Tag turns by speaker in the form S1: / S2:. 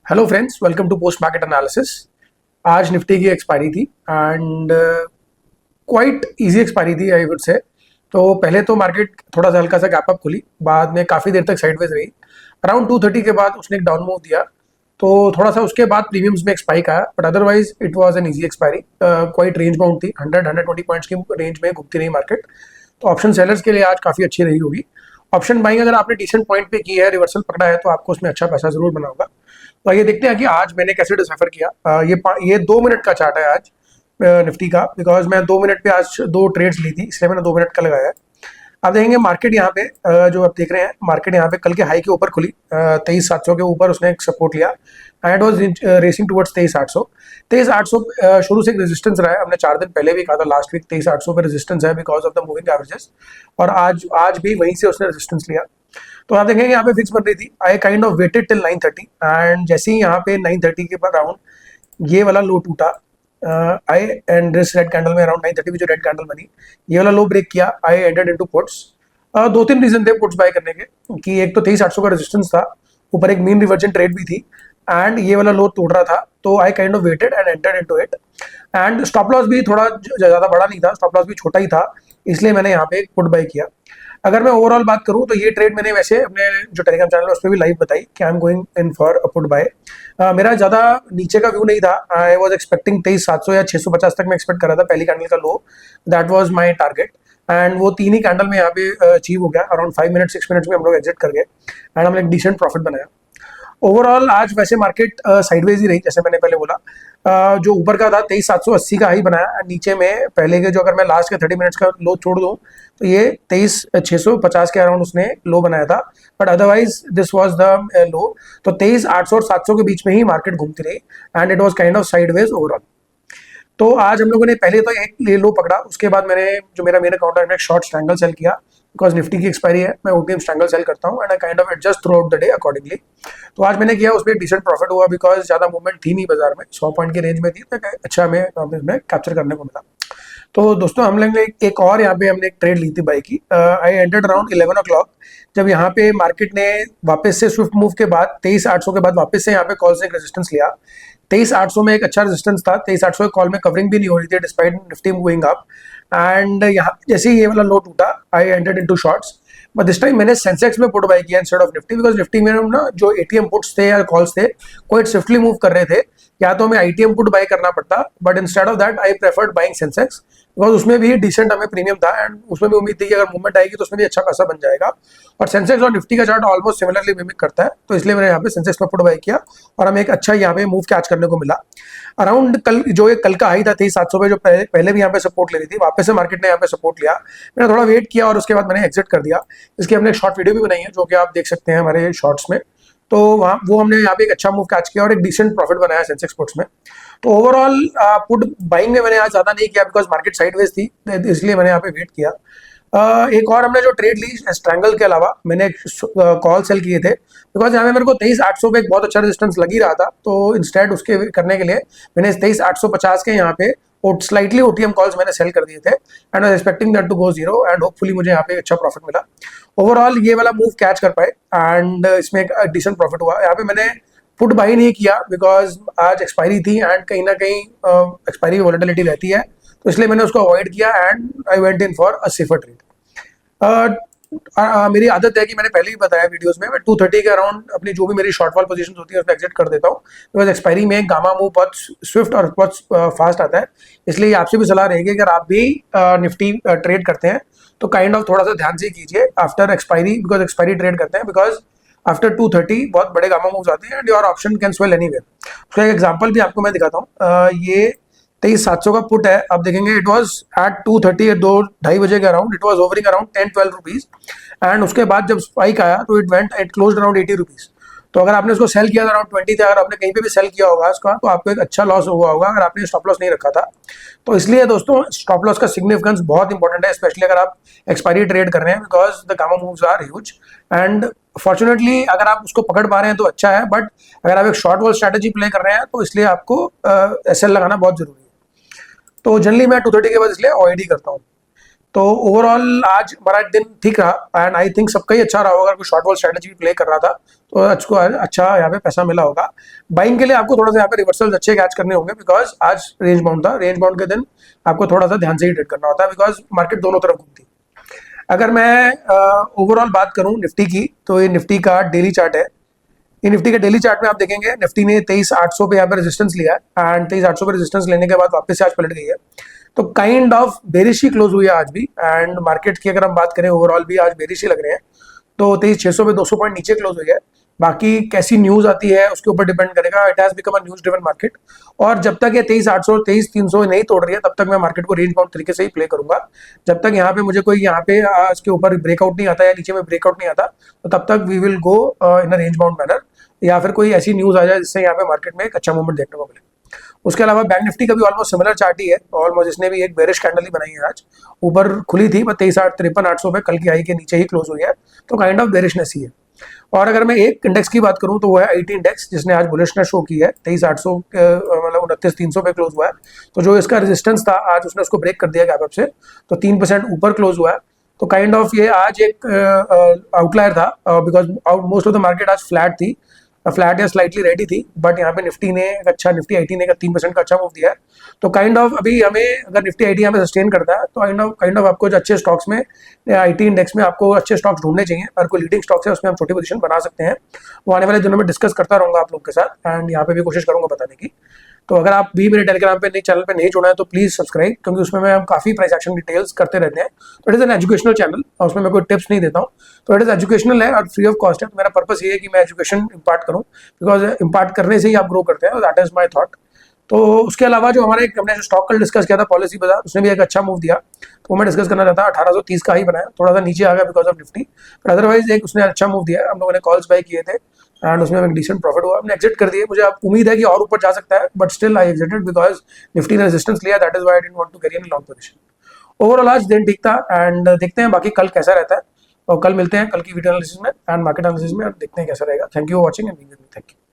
S1: Hello friends, welcome to post market analysis. आज Nifty की expiry थी एंड क्वाइट इजी एक्सपायरी थी I would say. तो पहले तो मार्केट थोड़ा सा हल्का सा गैप अप खुली, बाद में काफ़ी देर तक साइडवेज रही। अराउंड 2:30 के बाद उसने एक डाउन मूव दिया, तो थोड़ा सा उसके बाद प्रीमियम्स में एक स्पाइक आया, but otherwise it was an easy expiry. Quite range bound थी, 100-120 पॉइंट्स की रेंज में घूमती रही मार्केट। तो ऑप्शन सेलर्स के लिए आज काफ़ी अच्छी रही होगी। ऑप्शन बाइंग अगर आपने डिसेंट पॉइंट पे की है, रिवर्सल पकड़ा है, तो आपको उसमें अच्छा पैसा जरूर बना होगा। तो ये देखते हैं कि आज मैंने कैसे डिसाइफर किया। ये 2 मिनट का चार्ट है आज निफ्टी का, बिकॉज मैं 2 मिनट पे आज 2 ट्रेड्स ली थी, इसलिए मैंने 2 मिनट का लगाया है। आप देखेंगे मार्केट यहाँ पे जो आप देख रहे हैं, मार्केट यहाँ पे कल के हाई के ऊपर खुली, 23,700 के ऊपर उसने एक सपोर्ट लिया एंड वाज रेसिंग टुवर्ड्स 23,800। 23,800 शुरू से एक रेजिस्टेंस रहा है। हमने 4 दिन पहले भी कहा था लास्ट वीक 23,800 पे रेजिस्टेंस है because of the moving averages, और आज भी वहीं से उसने रेजिस्टेंस लिया। तो आप देखेंगे यहाँ पे फिक्स बन रही थी। आई kind of weighted till 9:30 and जैसे ही यहाँ पे 9:30 के बाद अराउंड ये वाला लो टूटा, आई एंड दिस रेड कैंडल में अराउंड 9:30 में जो रेड कैंडल बनी, ये वाला लो ब्रेक किया, आई एंटेड इनटू पुट्स। 2-3 रीजन थे पुट्स बाय करने के, कि एक तो 23,800 का रेजिस्टेंस था, ऊपर एक मीन रिवर्जन ट्रेड भी थी एंड ये वाला लो तोड़ रहा था, तो I kind of waited and entered into it. And stop loss भी थोड़ा ज्यादा बड़ा नहीं था, स्टॉप लॉस भी छोटा ही था, इसलिए मैंने यहाँ पे एक पुट बाय किया। अगर मैं ओवरऑल बात करूं तो ये ट्रेड मैंने वैसे अपने जो टेलीग्राम चैनल है उस पर भी लाइव बताई कि I am going in for a put buy. मेरा ज्यादा नीचे का व्यू नहीं था। आई वाज एक्सपेक्टिंग 23,700 या 650 तक मैं एक्सपेक्ट कर रहा था, पहली कैंडल का low, that was my target. And वो 3 ही कैंडल में यहाँ पे अचीव हो गया। अराउंड 5 मिनट 6 मिनट में हम लोग एग्जिट कर गए एंड हमने एक डिसेंट प्रॉफिट बनाया। ओवरऑल आज वैसे मार्केट साइडवेज ही रही, जैसे मैंने पहले बोला। जो ऊपर का था 23,780 का हाई बनाया, नीचे में पहले के जो, अगर मैं लास्ट के 30 मिनट्स का लो छोड़ दूं तो ये 23,650 के अराउंड उसने लो बनाया था, but otherwise this was the low. तो 23,800 और 700 के बीच में ही मार्केट घूमती रही and it was kind of sideways overall. तो आज हम लोगों ने पहले तो एक ले लो पकड़ा, उसके बाद मैंने जो मेरा मेन अकाउंट है मैंने शॉर्ट स्ट्रैंगल सेल किया, बिकॉज निफ्टी की एक्सपायरी है, मैं ओटीएम स्ट्रैंगल सेल करता हूँ and I kind of adjust through out the day accordingly. तो आज मैंने किया, उसमें डिसेंट प्रॉफिट हुआ बिकॉज ज्यादा मूवमेंट थी नहीं बाजार में, 100 पॉइंट की रेंज में थी, तो अच्छा हमें इसमें कैप्चर करने को मिला। तो दोस्तों हम लोग ने एक और यहाँ पे हमने एक ट्रेड ली थी बाई की। आई एंटेड अराउंड 11 o'clock, जब यहाँ पे मार्केट ने वापस से स्विफ्ट मूव के बाद 23,800 के बाद वापस से यहाँ पे कॉल से एक रेजिस्टेंस लिया। 23,800 में एक अच्छा रेजिस्टेंस था, 23,800 के कॉल में कवरिंग भी नहीं हो रही थी despite Nifty moving up. And यहाँ जैसे ही ये वाला लो टूटा, I entered into shorts, but this time मैंने सेंसेक्स में पुट बाय किया instead of Nifty, because Nifty में ना जो एटीएम पुट्स थे या कॉल्स थे क्वाइट स्विफ्टली मूव कर रहे थे, या तो हमें आईटीएम पुट बाय करना पड़ता, but instead of that I preferred buying Sensex, because उसमें भी डिसेंट हमें प्रीमियम था एंड उसमें भी उम्मीद थी कि अगर मूवमेंट आएगी तो उसमें भी अच्छा पैसा बन जाएगा। और सेंसेक्स और निफ्टी का चार्ट ऑलमोस्ट सिमिलरली मिमिक करता है, तो इसलिए मैंने यहाँ पे सेंसेक्स में पुट बाय किया और हमें एक अच्छा यहाँ पे मूव कैच करने को मिला। अराउंड कल जो एक कल का हाई था 23,700 पे, जो पहले भी यहाँ पे सपोर्ट ले रही थी, वापस से मार्केट ने यहाँ पे सपोर्ट लिया। मैंने थोड़ा वेट किया और उसके बाद मैंने एग्जिट कर दिया। इसकी हमने एक शॉर्ट वीडियो भी बनाई है जो कि आप देख सकते हैं हमारे शॉर्ट्स में। तो वहाँ वो हमने यहाँ पे एक अच्छा मूव कैच किया और एक डिसेंट प्रॉफिट बनाया सेंसेक्स पुट्स में। तो ओवरऑल पुट बाइंग में मैंने आज ज्यादा नहीं किया बिकॉज मार्केट साइडवेज थी, इसलिए मैंने यहाँ पे वेट किया। एक और हमने जो ट्रेड ली स्ट्रैंगल के अलावा, मैंने कॉल सेल किए थे, बिकॉज यहाँ पे मेरे को 23,800 पे एक बहुत अच्छा रेजिस्टेंस लग ही रहा था, तो इंस्टेड उसके करने के लिए मैंने 23,850 के यहाँ पे स्लाइटली ओटीएम कॉल्स मैंने सेल कर दिए थे and I expecting that to go zero and hopefully मुझे यहाँ पे अच्छा प्रॉफिट मिला। ओवरऑल ये वाला मूव कैच कर पाए एंड इसमें एक डिसेंट प्रॉफिट हुआ। यहाँ पे मैंने पुट बाई नहीं किया बिकॉज आज एक्सपायरी थी एंड कहीं ना कहीं एक्सपायरी वॉलेटिलिटी रहती है, तो इसलिए मैंने उसको अवॉइड किया and I went in for a safer trade. मेरी आदत है कि मैंने पहले ही बताया वीडियोस में, मैं 2:30 के अराउंड अपनी जो भी मेरी शॉर्टफॉल पोजीशन होती है उसमें एग्जिट कर देता हूँ, बिकॉज एक्सपायरी में गामा मूव बहुत स्विफ्ट और बहुत फास्ट आता है। इसलिए आपसे भी सलाह रहेगी अगर आप भी निफ्टी ट्रेड करते हैं तो काइंड ऑफ थोड़ा सा ध्यान से कीजिए after expiry, because expiry trade करते हैं, बिकॉज आफ्टर 2:30 बहुत बड़े गामा मूव्स आते हैं and your option can swell anywhere. उसका एक एग्जांपल भी आपको मैं दिखाता हूँ। ये 23,700 का पुट है, आप देखेंगे इट वाज एट 2:30 2-2:30 बजे के around, it was ovarian around 10-12 rupees and उसके बाद जब स्पाइक आया तो इट क्लोज्ड अराउंड 80 रुपीज। तो अगर आपने उसको सेल किया था अराउंड 20 थे, अगर आपने कहीं पे भी सेल किया होगा उसका, तो आपको एक अच्छा लॉस हुआ होगा अगर आपने स्टॉप लॉस नहीं रखा था। तो इसलिए दोस्तों स्टॉप लॉस का सिग्निफिकेंस बहुत इंपॉर्टेंट है, स्पेशली अगर आप एक्सपायरी ट्रेड कर रहे हैं, because the gamma moves are huge and fortunately अगर आप उसको पकड़ पा रहे हैं तो अच्छा है, बट अगर आप एक शॉर्ट वॉल स्ट्रेटेजी प्ले कर रहे हैं तो इसलिए आपको एसएल लगाना बहुत जरूरी है। तो जनरली मैं 2:30 के बाद इसलिए अवॉइड ही करता हूँ। तो ओवरऑल आज हमारा दिन ठीक रहा एंड आई थिंक सबका ही अच्छा रहा होगा। अगर कोई शॉर्ट बॉल स्ट्रेटजी भी प्ले कर रहा था तो अच्छको अच्छा यहाँ पे पैसा मिला होगा। बाइंग के लिए आपको थोड़ा सा यहाँ पे रिवर्सल्स अच्छे कैच करने होंगे, बिकॉज आज रेंज बाउंड था। रेंज बाउंड के दिन आपको थोड़ा सा ध्यान से ही ट्रेड करना होता है, बिकॉज मार्केट दोनों तरफ घूमती है। अगर मैं ओवरऑल बात करूं निफ्टी की, तो ये निफ्टी का डेली चार्ट है। ये निफ्टी के डेली चार्ट में आप देखेंगे निफ्टी ने 23,800 पे यहाँ पे रेजिस्टेंस लिया है एंड 23,800 पे रेजिस्टेंस लेने के बाद वापस से आज पलट गई है। तो kind of bearish he close हुई है आज भी। एंड मार्केट की अगर हम बात करें ओवरऑल भी आज बेरिश ही लग रहे हैं। तो 23,600 पे 200 पॉइंट नीचे क्लोज हुई है। बाकी कैसी न्यूज आती है उसके ऊपर डिपेंड करेगा। It has become a news driven market. और जब तक ये 23,800 23,300 नहीं तोड़ रही है तब तक मैं मार्केट को रेंज बाउंड तरीके से ही प्ले करूंगा। जब तक यहाँ पे मुझे कोई यहाँ पे इसके ऊपर ब्रेकआउट नहीं आता या नीचे में ब्रेकआउट नहीं आता, तो तब तक we will go in a range bound manner, या फिर कोई ऐसी न्यूज आ जाए जिससे यहाँ पे मार्केट में एक अच्छा मूवमेंट देखने को मिले। उसके अलावा बैंक निफ्टी का भी ऑलमोस्ट सिमिलर चार्ट ही है। ऑलमोस्ट इसने भी एक बेरिश कैंडल ही बनाई है। आज ऊपर खुली थी 23,853 पे, कल की हाई के नीचे ही क्लोज हुई है। तो काइंड ऑफ बेरिशनेस ही है। और अगर मैं एक इंडेक्स की बात करूं तो वो है आईटी इंडेक्स, जिसने आज बुलिशनेस शो की है। 23,800 मतलब 29,300 पे क्लोज हुआ है। तो जो इसका रेजिस्टेंस था आज उसने उसको ब्रेक कर दिया गैप अप से, तो 3% ऊपर क्लोज हुआ है। तो काइंड ऑफ ये आज एक आउटलायर था, because most of the market आज फ्लैट थी, फ्लैट या स्लाइटली रेडी थी। बट यहाँ पे निफ्टी ने अच्छा, निफ्टी आईटी ने 3% का अच्छा मूव दिया है। तो काइंड ऑफ अभी हमें अगर निफ्टी आईटी हमें सस्टेन करता है तो काइंड ऑफ आपको जो अच्छे स्टॉक्स में आईटी इंडेक्स में आपको अच्छे स्टॉक्स ढूंढने चाहिए। और कोई लीडिंग स्टॉक्स है उसमें हम छोटी पोजीशन बना सकते हैं। वो आने वाले दिनों में डिस्कस करता रहूंगा आप लोग के साथ, एंड यहाँ पे भी कोशिश करूंगा बताने की। तो अगर आप भी मेरे टेलीग्राम पे चैनल पे नहीं जुड़ा है तो प्लीज सब्सक्राइब, क्योंकि उसमें मैं हम काफी प्राइस एक्शन डिटेल्स करते रहते हैं। तो it is an educational channel और उसमें मैं कोई टिप्स नहीं देता हूँ। तो इट इज एजुकेशनल है और फ्री ऑफ कॉस्ट है। तो मेरा पर्पस ये है कि मैं एजुकेशन इम्पार्ट करूँ, बिकॉज इम्पार्ट करने से ही आप ग्रो करते हैं। That is my thought. तो उसके अलावा जो हमारे हमने जो स्टॉक कल डिस्कस किया था पॉलिसी बाजार, उसने भी एक अच्छा मूव दिया। तो वो मैं डिस्कस करना चाहता 1830 का ही बनाया, थोड़ा सा नीचे आ गया because of Nifty, but otherwise एक उसने अच्छा मूव दिया है। हम लोगों ने कॉल्स बाय किए थे एंड उसमें एक डिसेंट प्रॉफिट हुआ, हमने एग्जिट कर दिए। मुझे अब उम्मीद है कि और ऊपर जा सकता है, but still I exited because Nifty ने रेजिस्टेंस लिया। That is why I didn't want to carry in long position. Overall आज दिन ठीक था एंड देखते हैं बाकी कल कैसा रहता है। और कल मिलते हैं कल की वीडियो एनालिसिस में एंड मार्केट एनालिसिस में, और देखते हैं कैसा रहेगा। Thank you for watching and thank you.